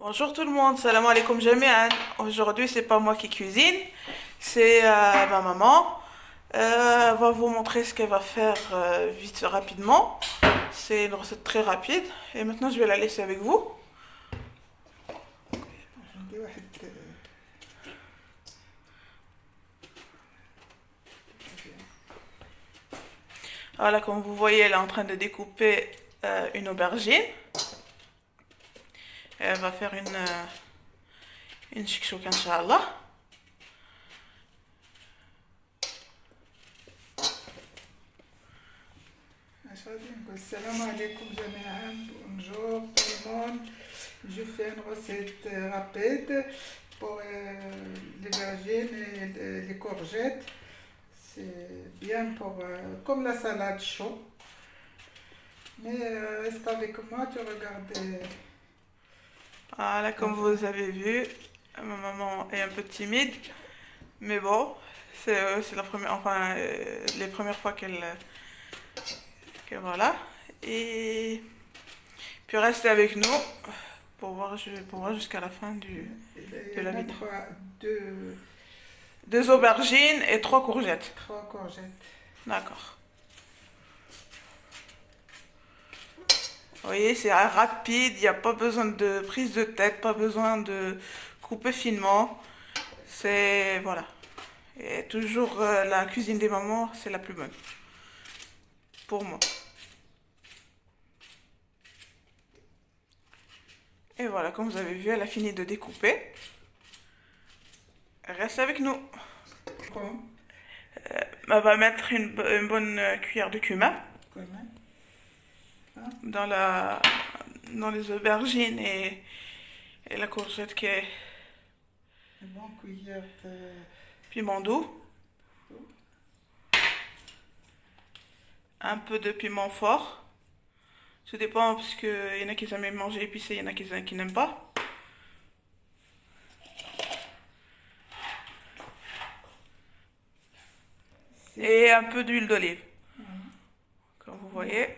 Bonjour tout le monde, salam alaikum jami'an. Aujourd'hui, c'est pas moi qui cuisine, c'est ma maman. Elle va vous montrer ce qu'elle va faire vite, rapidement. C'est une recette très rapide. Et maintenant, je vais la laisser avec vous. Voilà, comme vous voyez, elle est en train de découper une aubergine. Elle va faire une shakshuka, Inch'Allah. Salam alaikum jami'an, bonjour tout le monde. Je fais une recette rapide pour les aubergines et les courgettes. C'est bien pour comme la salade chaude. Mais reste avec moi, tu regardes. Voilà, comme vous avez vu, ma maman est un peu timide, mais bon, c'est la première, enfin, les premières fois qu'elle voilà. Et puis restez avec nous pour voir jusqu'à la fin de la vidéo. Deux, Deux aubergines et trois courgettes. trois courgettes. D'accord. Vous voyez, c'est rapide, il n'y a pas besoin de prise de tête, pas besoin de couper finement. C'est, voilà. Et toujours la cuisine des mamans, c'est la plus bonne. Pour moi. Et voilà, comme vous avez vu, elle a fini de découper. Reste avec nous. Bon, Elle va mettre une bonne cuillère de cumin comment? dans les aubergines et la courgette qui est Une bonne cuillère de piment doux. Un peu de piment fort. Ça dépend parce qu'il y en a qui aiment manger épicé, il y en a qui n'aiment pas. Et un peu d'huile d'olive, comme vous voyez.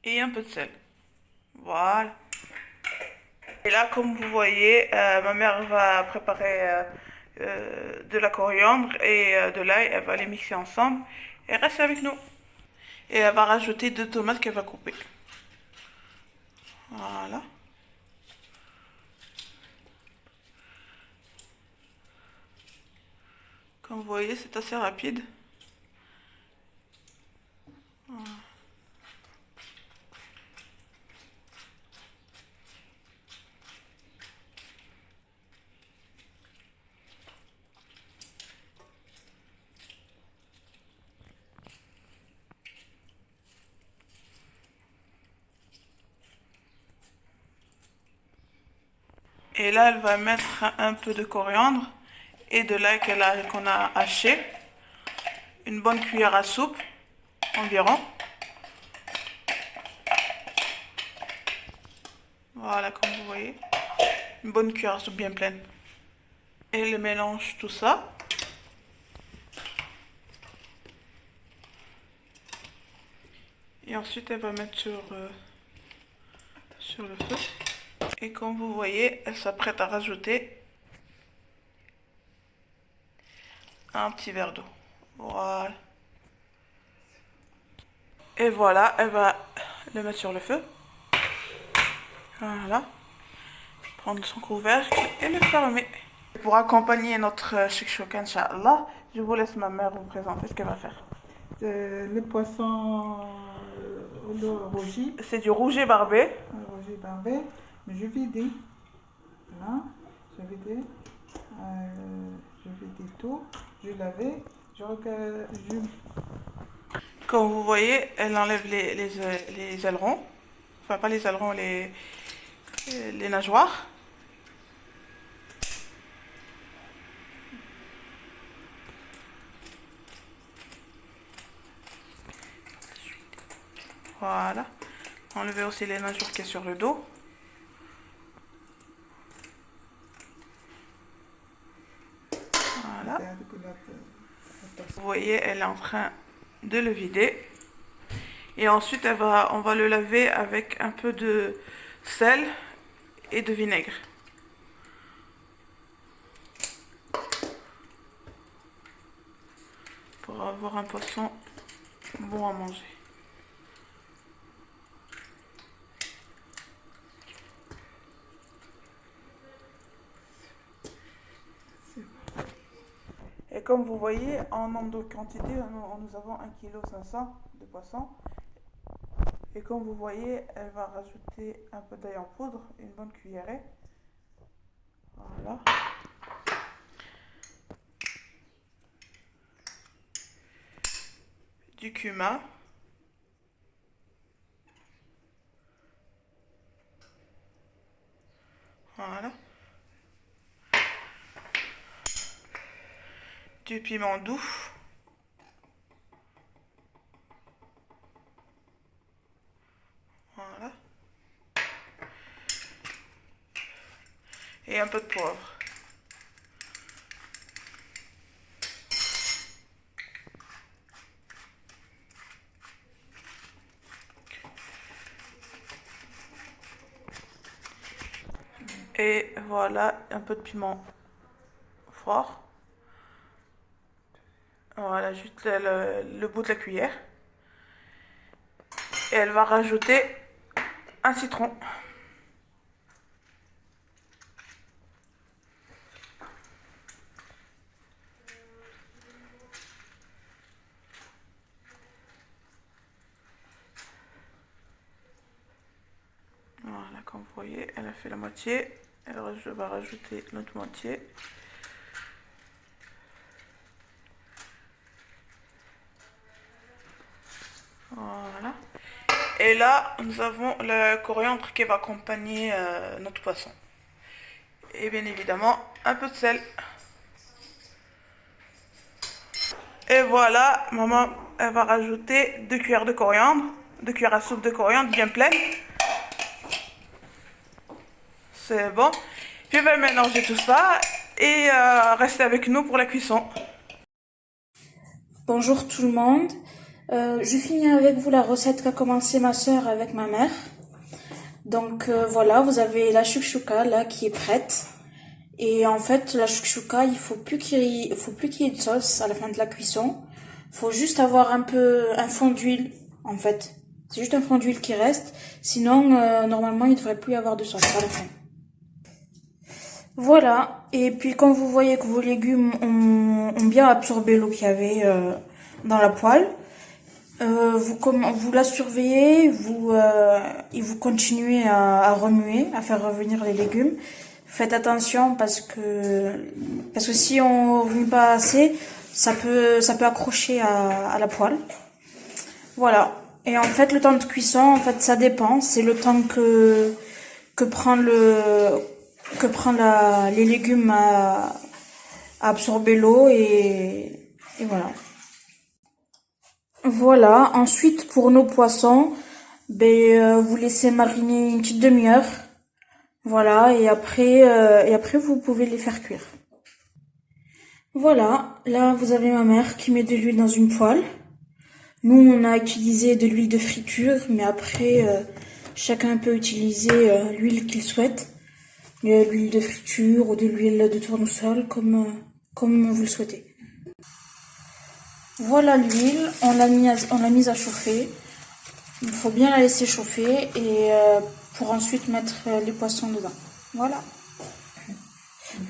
Et un peu de sel. Voilà. Et là, comme vous voyez, ma mère va préparer de la coriandre et de l'ail. Elle va les mixer ensemble. Et reste avec nous. Et elle va rajouter 2 tomates qu'elle va couper. Voilà. Comme vous voyez, c'est assez rapide. Voilà. Et là, elle va mettre un peu de coriandre et de l'ail qu'on a haché. Une bonne cuillère à soupe environ. Voilà, comme vous voyez. Une bonne cuillère à soupe bien pleine. Et elle mélange tout ça. Et ensuite, elle va mettre sur le feu. Et comme vous voyez, elle s'apprête à rajouter un petit verre d'eau. Voilà. Et voilà, elle va le mettre sur le feu. Voilà. Prendre son couvercle et le fermer. Pour accompagner notre shakshuka, Inch'Allah, je vous laisse ma mère vous présenter ce qu'elle va faire. Le poisson le rougi, C'est du rouget barbé. le rougi barbé, mais je vidé. Voilà, je vidé. Je vidé tout. Je lavais. Comme vous voyez, elle enlève les ailerons. Enfin, pas les ailerons, les nageoires. Voilà. Enlevez aussi les nageoires qui est sur le dos. Voilà. Vous voyez, elle est en train de le vider. Et ensuite, on va le laver avec un peu de sel et de vinaigre. Pour avoir un poisson bon à manger. Et comme vous voyez, en nombre de quantité, nous avons 1,5 kg de poisson. Et comme vous voyez, elle va rajouter un peu d'ail en poudre, une bonne cuillerée. Voilà. Du cumin. Voilà. Du piment doux. Voilà. Et un peu de poivre. Et voilà, un peu de piment fort. Voilà, juste le bout de la cuillère. Et elle va rajouter un citron. Voilà, comme vous voyez, elle a fait la moitié. Alors je vais rajouter l'autre moitié. Voilà. Et là, nous avons le coriandre qui va accompagner notre poisson. Et bien évidemment, un peu de sel. Et voilà, maman, elle va rajouter 2 cuillères de coriandre, 2 cuillères à soupe de coriandre bien pleine. C'est bon. Je vais mélanger tout ça et rester avec nous pour la cuisson. Bonjour tout le monde. Je finis avec vous la recette qu'a commencé ma soeur avec ma mère. Donc voilà, vous avez la chouchouka là qui est prête. Et en fait, la chouchouka, il faut plus qu'il y ait de sauce à la fin de la cuisson. Faut juste avoir un fond d'huile en fait. C'est juste un fond d'huile qui reste. Sinon, normalement, il devrait plus y avoir de sauce à la fin. Voilà. Et puis quand vous voyez que vos légumes ont bien absorbé l'eau qu'il y avait dans la poêle, vous la surveillez, et vous continuez à remuer, à faire revenir les légumes. Faites attention parce que si on remue pas assez, ça peut accrocher à la poêle. Voilà. Et en fait, le temps de cuisson, en fait, ça dépend. C'est le temps que prend les légumes à absorber l'eau et voilà. Voilà. Ensuite, pour nos poissons, vous laissez mariner une petite demi-heure. Voilà. Et après, vous pouvez les faire cuire. Voilà. Là, vous avez ma mère qui met de l'huile dans une poêle. Nous, on a utilisé de l'huile de friture, mais après, chacun peut utiliser l'huile qu'il souhaite. L'huile de friture ou de l'huile de tournesol, comme vous le souhaitez. Voilà l'huile, on l'a mise à chauffer. Il faut bien la laisser chauffer et pour ensuite mettre les poissons dedans. Voilà.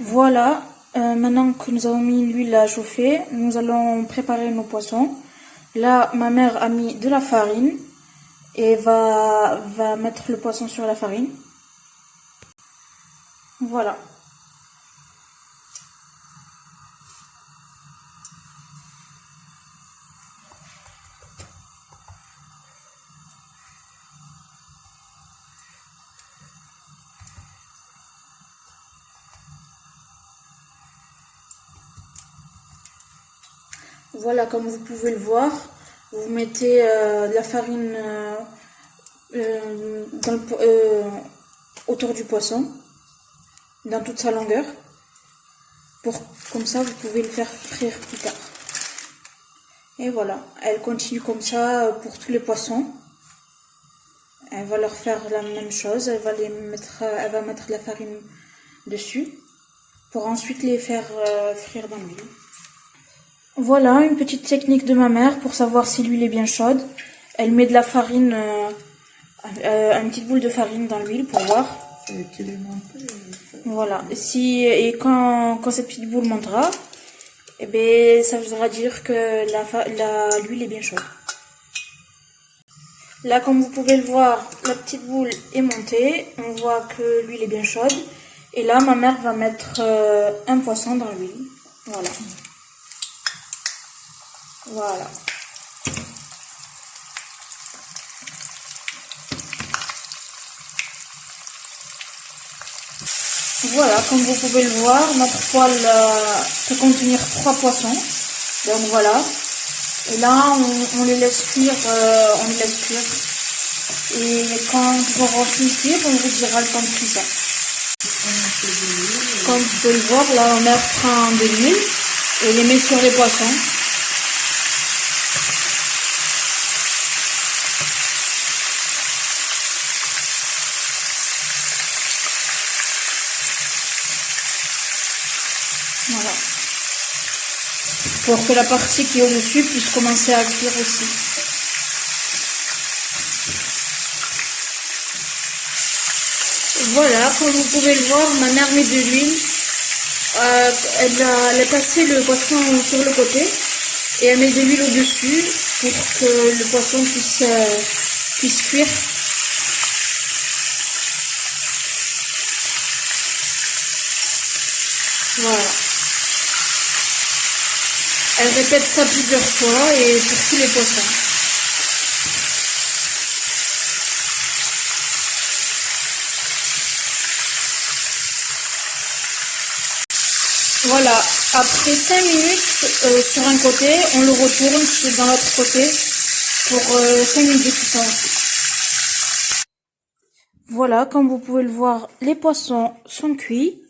Voilà, maintenant que nous avons mis l'huile à chauffer, nous allons préparer nos poissons. Là, ma mère a mis de la farine et va mettre le poisson sur la farine. Voilà. Voilà, comme vous pouvez le voir, vous mettez de la farine autour du poisson, dans toute sa longueur. Comme ça, vous pouvez le faire frire plus tard. Et voilà, elle continue comme ça pour tous les poissons. Elle va leur faire la même chose. Elle va mettre la farine dessus pour ensuite les faire frire dans l'huile. Voilà une petite technique de ma mère pour savoir si l'huile est bien chaude. Elle met de la farine, une petite boule de farine dans l'huile pour voir. Et tu les montes. Voilà. Et quand cette petite boule montera, eh ben, ça voudra dire que l'huile est bien chaude. Là, comme vous pouvez le voir, la petite boule est montée. On voit que l'huile est bien chaude. Et là, ma mère va mettre un poisson dans l'huile. Voilà. Voilà. Voilà, comme vous pouvez le voir, notre poêle peut contenir 3 poissons. Donc voilà. Et là, on les laisse cuire. Et quand ils auront fini de cuire, on vous dira le temps de cuisson. Comme vous pouvez le voir, là, ma mère prend de l'huile et les met sur les poissons. Voilà. Pour que la partie qui est au-dessus puisse commencer à cuire aussi. Voilà, comme vous pouvez le voir, ma mère met de l'huile. Elle a passé le poisson sur le côté et elle met de l'huile au-dessus pour que le poisson puisse cuire. Voilà. Elle répète ça plusieurs fois et pour tous les poissons. Voilà, après 5 minutes sur un côté, on le retourne dans l'autre côté pour 5 minutes de cuisson aussi. Voilà, comme vous pouvez le voir, les poissons sont cuits.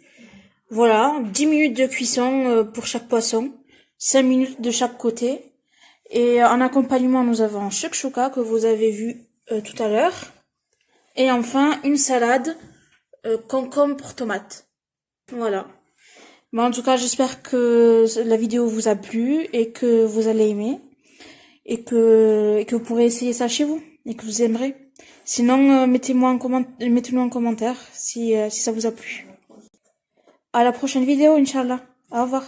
Voilà, 10 minutes de cuisson pour chaque poisson, 5 minutes de chaque côté. Et en accompagnement, nous avons shakshuka que vous avez vu tout à l'heure. Et enfin, une salade concombre tomate. Voilà. Mais en tout cas, j'espère que la vidéo vous a plu et que vous allez aimer. Et que vous pourrez essayer ça chez vous et que vous aimerez. Sinon, mettez-le en commentaire si ça vous a plu. À la prochaine vidéo, Inch'Allah. Au revoir.